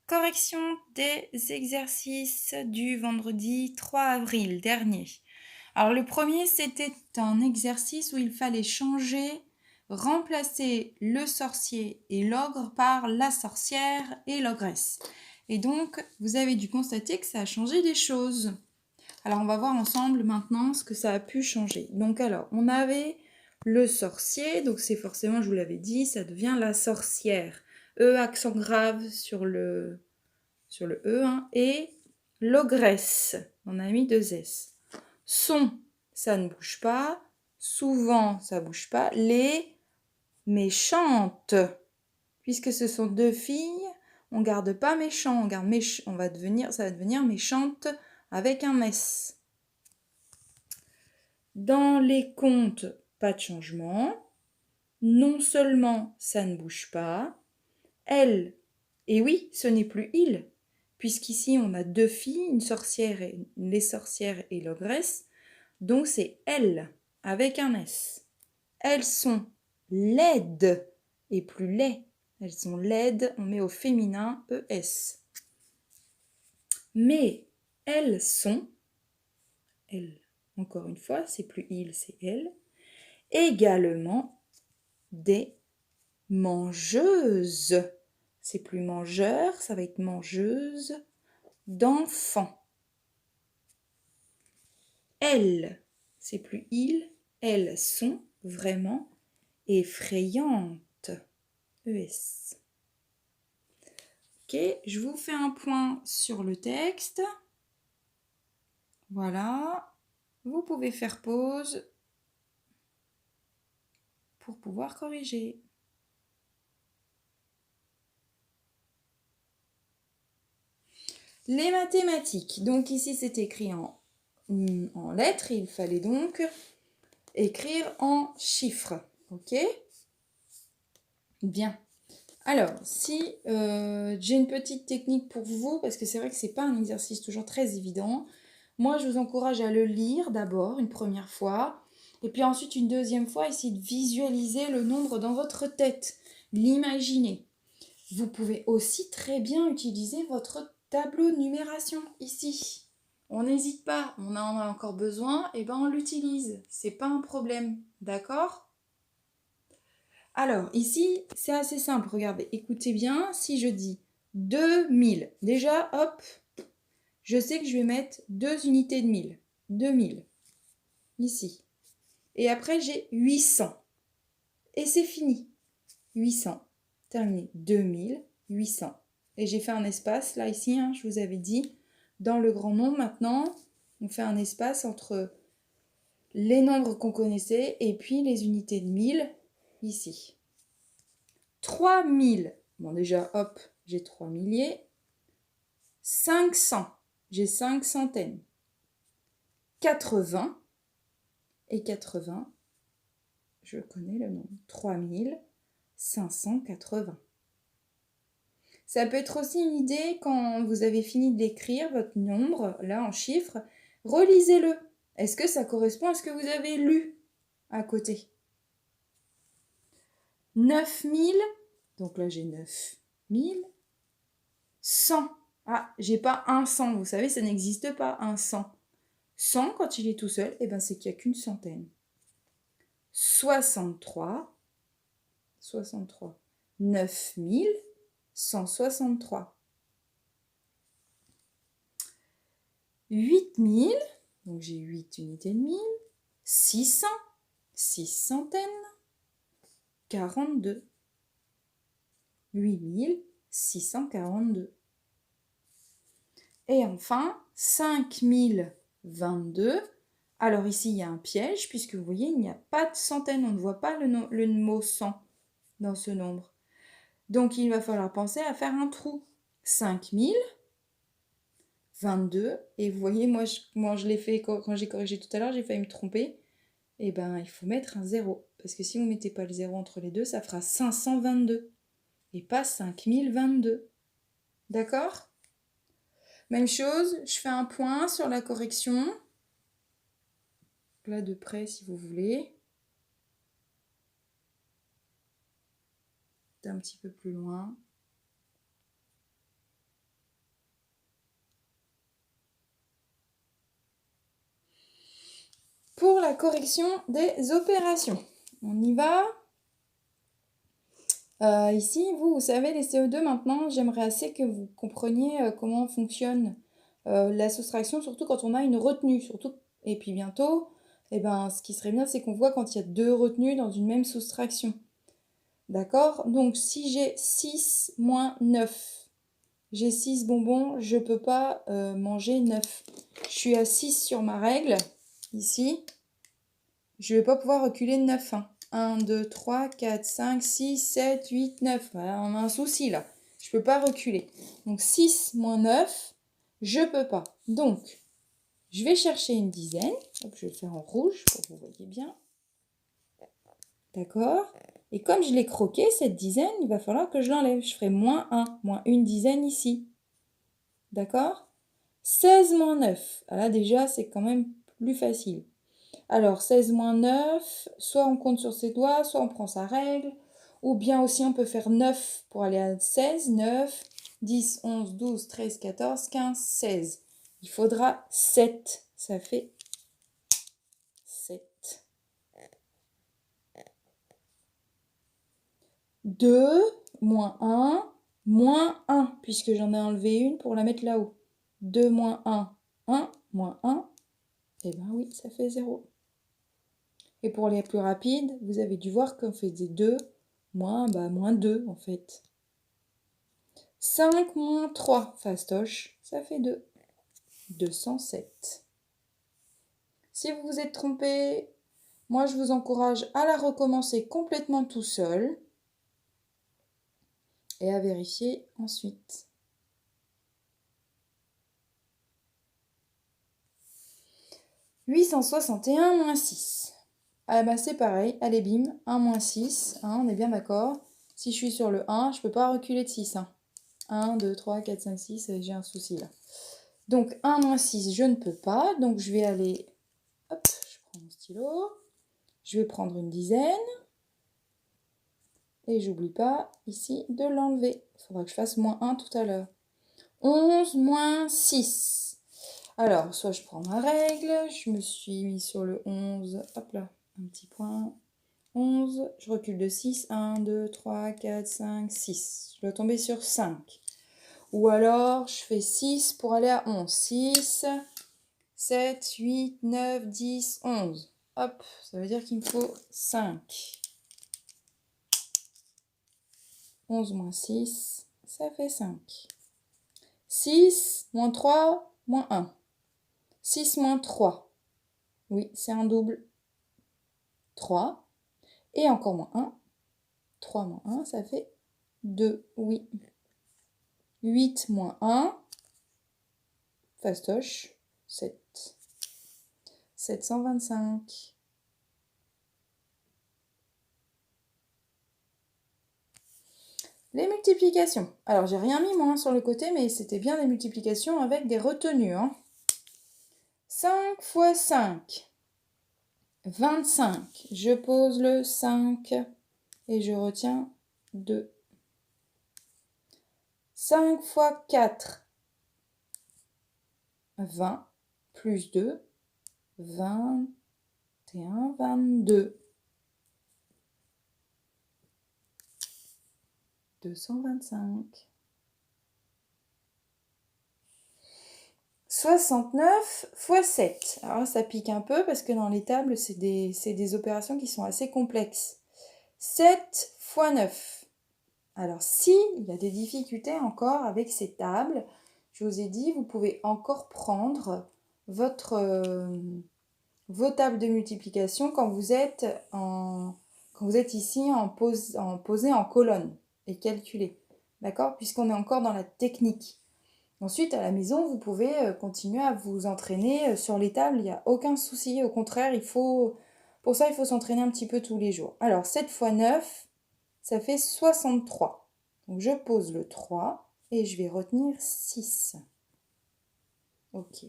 Correction des exercices du vendredi 3 avril dernier. Alors le premier, c'était un exercice où il fallait remplacer le sorcier et l'ogre par la sorcière et l'ogresse. Et donc, vous avez dû constater que ça a changé des choses. Alors, on va voir ensemble maintenant ce que ça a pu changer. Donc alors, on avait le sorcier, donc c'est forcément, je vous l'avais dit, ça devient la sorcière. E, accent grave sur le E, hein, et l'ogresse, on a mis 2 S. Son, ça ne bouge pas. Souvent, ça bouge pas. Les méchantes, puisque ce sont 2 filles, on garde pas méchant, on garde ça va devenir méchante avec un S. Dans les comptes, pas de changement. Non seulement ça ne bouge pas, elle, et oui, ce n'est plus il, puisqu'ici on a 2 filles, les sorcières et l'ogresse, donc c'est elles, avec un S. Elles sont laides et plus laids. Elles sont laides, on met au féminin ES. Mais elles sont, elles, encore une fois, c'est plus il, c'est elles, également des mangeuses. C'est plus mangeur, ça va être mangeuse d'enfants. Elles, c'est plus il, elles sont vraiment effrayantes. ES. Ok, je vous fais un point sur le texte. Voilà. Vous pouvez faire pause pour pouvoir corriger. Les mathématiques. Donc ici, c'est écrit en lettres. Il fallait donc écrire en chiffres. Ok? Bien. Alors, si j'ai une petite technique pour vous, parce que c'est vrai que c'est pas un exercice toujours très évident, moi je vous encourage à le lire d'abord une première fois, et puis ensuite une deuxième fois, essayez de visualiser le nombre dans votre tête, l'imaginer. Vous pouvez aussi très bien utiliser votre tableau de numération ici. On n'hésite pas, on en a encore besoin, et ben on l'utilise, c'est pas un problème, d'accord ? Alors, ici, c'est assez simple. Regardez, écoutez bien. Si je dis 2000, déjà, hop, je sais que je vais mettre 2 unités de 1000. 2000. Ici. Et après, j'ai 800. Et c'est fini. 800. Terminé. 2800. Et j'ai fait un espace, là, ici, hein, je vous avais dit. Dans le grand nombre, maintenant, on fait un espace entre les nombres qu'on connaissait et puis les unités de 1000, ici. 3000, bon déjà, hop, j'ai 3 milliers. 500, j'ai 5 centaines. 80, et 80, je connais le nombre, 3580. Ça peut être aussi une idée quand vous avez fini d'écrire votre nombre, là en chiffres, relisez-le. Est-ce que ça correspond à ce que vous avez lu à côté ? 9000, donc là j'ai 9000. 100. Ah, j'ai pas un 100, vous savez, ça n'existe pas, un 100. 100, quand il est tout seul, eh ben, c'est qu'il n'y a qu'une centaine. 63, 9163. 8000, donc j'ai 8 unités de 1000. 600, 6 centaines. 42. 8642. Et enfin, 5022. Alors ici, il y a un piège, puisque vous voyez, il n'y a pas de centaine. On ne voit pas le mot 100 dans ce nombre. Donc, il va falloir penser à faire un trou. 5022. Et vous voyez, moi je l'ai fait quand j'ai corrigé tout à l'heure, j'ai failli me tromper. Et ben, il faut mettre un 0. Parce que si vous ne mettez pas le 0 entre les deux, ça fera 522. Et pas 5022. D'accord ? Même chose, je fais un point sur la correction. Là de près si vous voulez. Un petit peu plus loin. pour la correction des opérations. On y va. Ici, vous savez, les CO2 maintenant, j'aimerais assez que vous compreniez comment fonctionne la soustraction, surtout quand on a une retenue. Et puis bientôt, ce qui serait bien, c'est qu'on voit quand il y a 2 retenues dans une même soustraction. D'accord? Donc, si j'ai 6 moins 9, j'ai 6 bonbons, je ne peux pas manger 9. Je suis à 6 sur ma règle, ici. Je ne vais pas pouvoir reculer de 9. 1, 2, 3, 4, 5, 6, 7, 8, 9. Voilà, on a un souci là. Je ne peux pas reculer. Donc 6 moins 9, je ne peux pas. Donc, je vais chercher une dizaine. Hop, je vais le faire en rouge pour que vous voyez bien. D'accord? Et comme je l'ai croqué, cette dizaine, il va falloir que je l'enlève. Je ferai moins 1, moins une dizaine ici. D'accord? 16 moins 9. Ah là, déjà, c'est quand même plus facile. Alors, 16 moins 9, soit on compte sur ses doigts, soit on prend sa règle, ou bien aussi on peut faire 9 pour aller à 16, 9, 10, 11, 12, 13, 14, 15, 16. Il faudra 7, ça fait 7. 2, moins 1, puisque j'en ai enlevé une pour la mettre là-haut. 2 moins 1, 1, moins 1, et bien oui, ça fait 0. Et pour les plus rapides, vous avez dû voir qu'on faisait 2 moins 2 en fait. 5 moins 3, fastoche, ça fait 2. 207. Si vous vous êtes trompé, moi je vous encourage à la recommencer complètement tout seul et à vérifier ensuite. « 861 moins 6. Ah bah c'est pareil, allez bim, 1 moins 6, on est bien d'accord. Si je suis sur le 1, je ne peux pas reculer de 6. 1, 2, 3, 4, 5, 6, j'ai un souci là. Donc 1 moins 6, je ne peux pas, donc je vais aller, hop, je prends mon stylo, je vais prendre une dizaine, et j'oublie pas ici de l'enlever. Il faudra que je fasse moins 1 tout à l'heure. 11 moins 6. Alors, soit je prends ma règle, je me suis mis sur le 11, hop là, un petit point. 11, je recule de 6, 1, 2, 3, 4, 5, 6. Je dois tomber sur 5. Ou alors, je fais 6 pour aller à 11. 6, 7, 8, 9, 10, 11. Hop, ça veut dire qu'il me faut 5. 11 moins 6, ça fait 5. 6 moins 3, moins 1. 6 moins 3. Oui, c'est un double. 3. Et encore moins 1. 3 moins 1, ça fait 2. Oui. 8 moins 1. Fastoche. 7. 725. Les multiplications. Alors, j'ai rien mis moi sur le côté, mais c'était bien des multiplications avec des retenues. 5 fois 5. 25. Je pose le 5 et je retiens 2. 5 fois 4. 20 plus 2. 21, 22. 225. 69 fois 7. Alors ça pique un peu parce que dans les tables, c'est des opérations qui sont assez complexes. 7 fois 9. Alors si il y a des difficultés encore avec ces tables, je vous ai dit, vous pouvez encore prendre vos tables de multiplication quand vous êtes ici posé en colonne et calculer. D'accord? Puisqu'on est encore dans la technique. Ensuite, à la maison, vous pouvez continuer à vous entraîner sur les tables, il n'y a aucun souci. Au contraire, pour ça, il faut s'entraîner un petit peu tous les jours. Alors, 7 fois 9, ça fait 63. Donc, je pose le 3 et je vais retenir 6. Ok.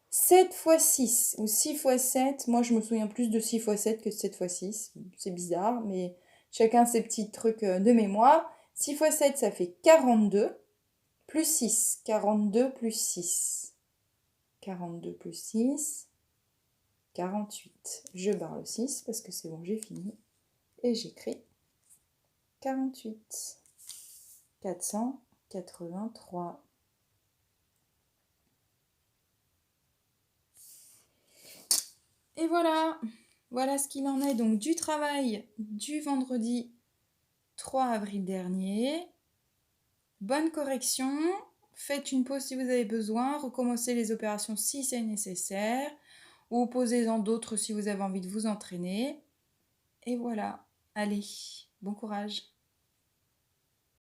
7 fois 6 ou 6 fois 7, moi je me souviens plus de 6 fois 7 que de 7 fois 6. C'est bizarre, mais chacun ses petits trucs de mémoire. 6 fois 7, ça fait 42. Plus 6, 42 plus 6. 42 plus 6, 48. Je barre le 6 parce que c'est bon, j'ai fini. Et j'écris 48. 483. Et voilà, voilà ce qu'il en est donc du travail du vendredi 3 avril dernier. Bonne correction, faites une pause si vous avez besoin, recommencez les opérations si c'est nécessaire, ou posez-en d'autres si vous avez envie de vous entraîner. Et voilà, allez, bon courage.